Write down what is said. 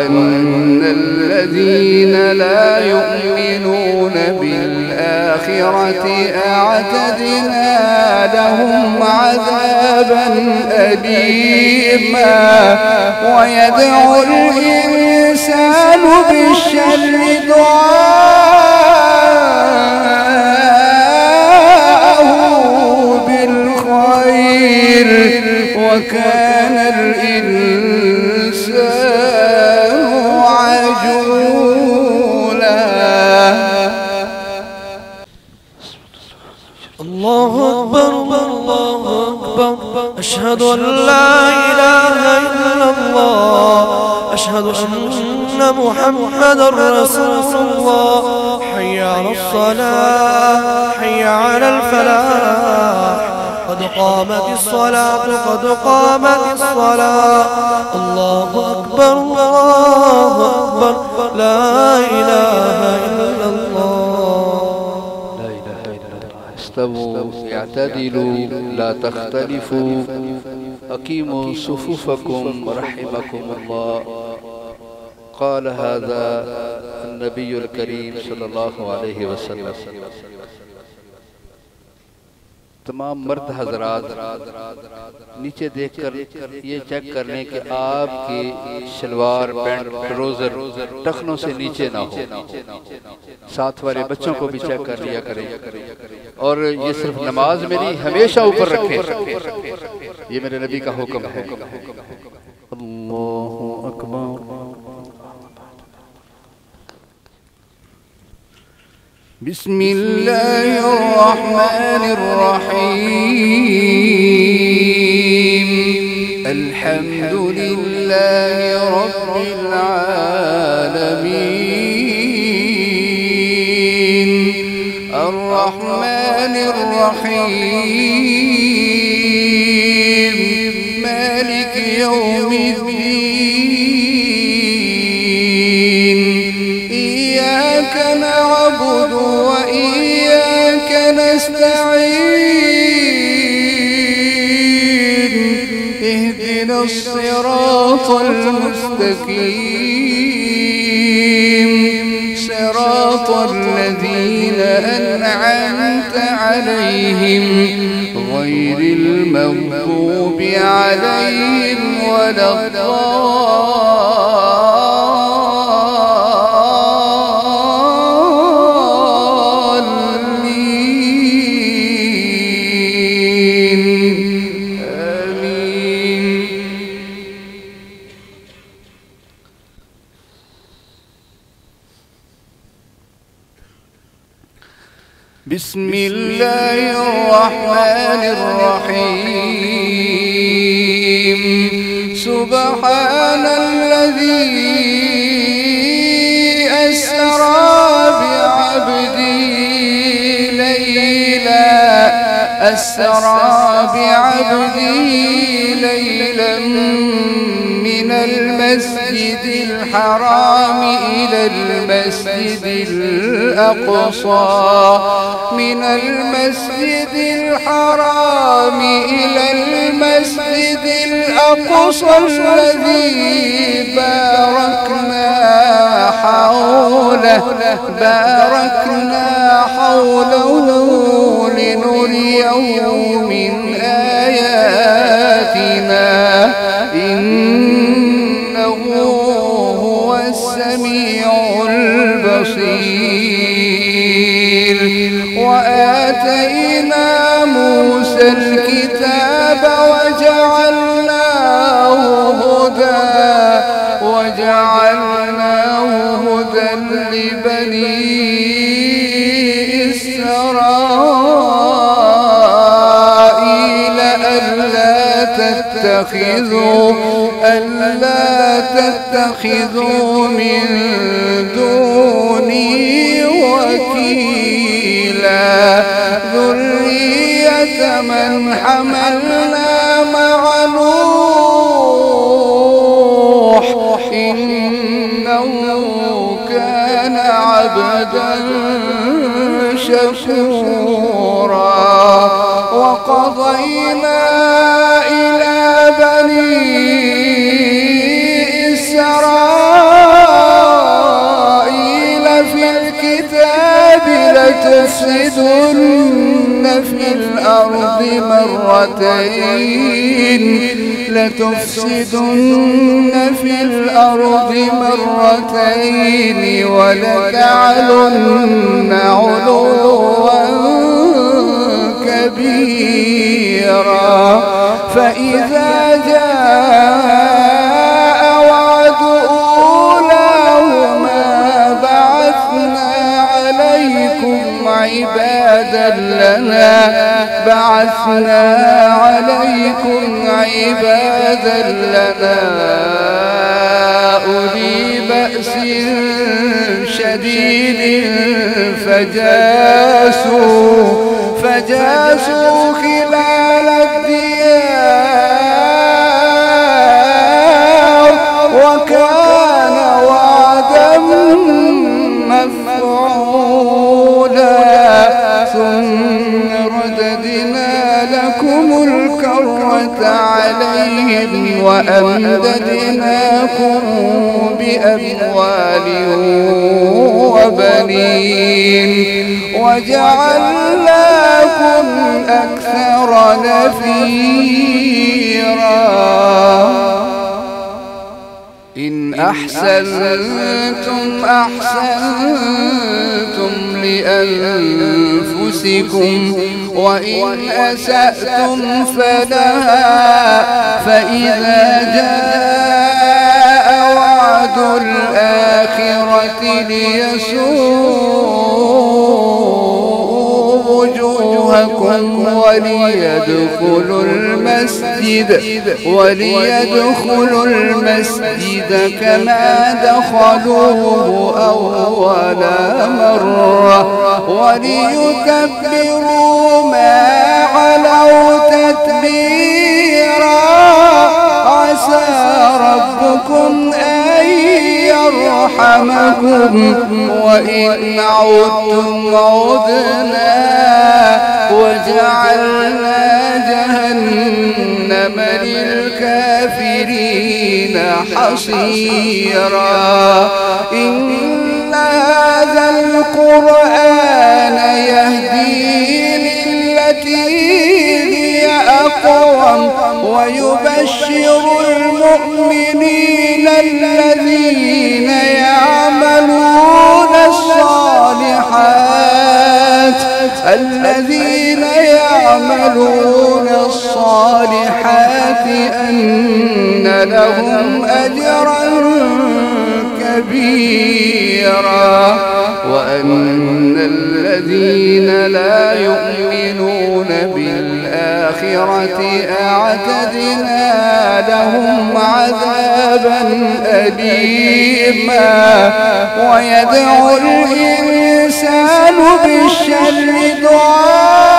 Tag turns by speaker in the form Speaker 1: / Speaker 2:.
Speaker 1: وأن الذين لا يؤمنون بالآخرة أعتدنا لهم عذابا أليما. ويدعو الإنسان بالشر دعاءه بالخير وكان الإنسان عجولا.
Speaker 2: الله أكبر الله أكبر، أشهد أن لا إله إلا الله، أشهد أن محمدا رسول الله. حي على الصلاة حي على الفلاح، قد قامت الصلاة قد قامت الصلاة. الله أكبر الله أكبر، لا إله إلا الله.
Speaker 1: استووا اعتدلوا لا تختلفوا أقيموا صفوفكم رحمكم الله. قال هذا النبي الكريم صلى الله عليه वसल्लम. तमाम मर्द हजरात नीचे देखकर ये चेक कर लें कि आपकी शलवार पैंट ट्राउजर टखनों से नीचे ना हो। साथ वाले बच्चों को भी चेक कर लिया करें। और ये सिर्फ नमाज में नहीं, हमेशा ऊपर रखें। ये मेरे नबी का हुक्म है। अल्लाहु अकबर। बिस्मिल्लाहिर्रहमानिर्रहीम। अल्हम्दुलिल्लाहि रब्बिल आलमीन। अर्रहमानिर्रहीम। मालिक यौमिद्दीन। इय्याक नअबुदु وإياك نستعين. اهدنا الصراط المستقيم، صراط الذين أنعمت عليهم غير المغضوب عليهم ولا بسم الله الرحمن الرحيم. سبحان الذي أسرى بعبده ليلا، أسرى بعبده ليلا من المسجد الحرام إلى المسجد الأقصى، من المسجد الحرام إلى المسجد الأقصى الذي باركنا حوله لنريه من آياتنا إنه هو السميع البصير. وآتينا موسى الكتاب وجعلناه هدى لبني إسرائيل ألا تتخذوا من دوني وكيلا. ذرية من حملنا مع نوح إنه كان عبدا شكورا. وقضينا إلى بني إسرائيل
Speaker 3: لتفسدن في الأرض مرتين ولتعلن علوا كبيرا فإذا جاء وعد أولاهما بعثنا عليكم عبادا لنا أولي بأس شديد فجاسوا خلال الديار وكان وعدا مفعولا ثم رددنا لكم الكرة عليهم وأمددناكم بأموال وبنين وجعلناكم أكثر نفيرا إن أحسنتم لأنفسكم وإن أسأتم فلها فإذا جاء وعد الآخرة ليسوءوا وجوهكم وليدخلوا المسجد كما دخلوه أول مرة وليكبروا ما علوا تتبيرا عسى ربكم أن يرحمكم وإن عدتم عدنا وجعلنا جهنم للكافرين حصيرا إن هذا القرآن يهدي للتي هي أقوم ويبشر المؤمنين الذين يعملون الصالحات أن لهم أجرا كبيرا وأن الذين لا يؤمنون بالآخرة أعتدنا لهم عذابا أليما ويدعو الإنسان بالشر دعاءه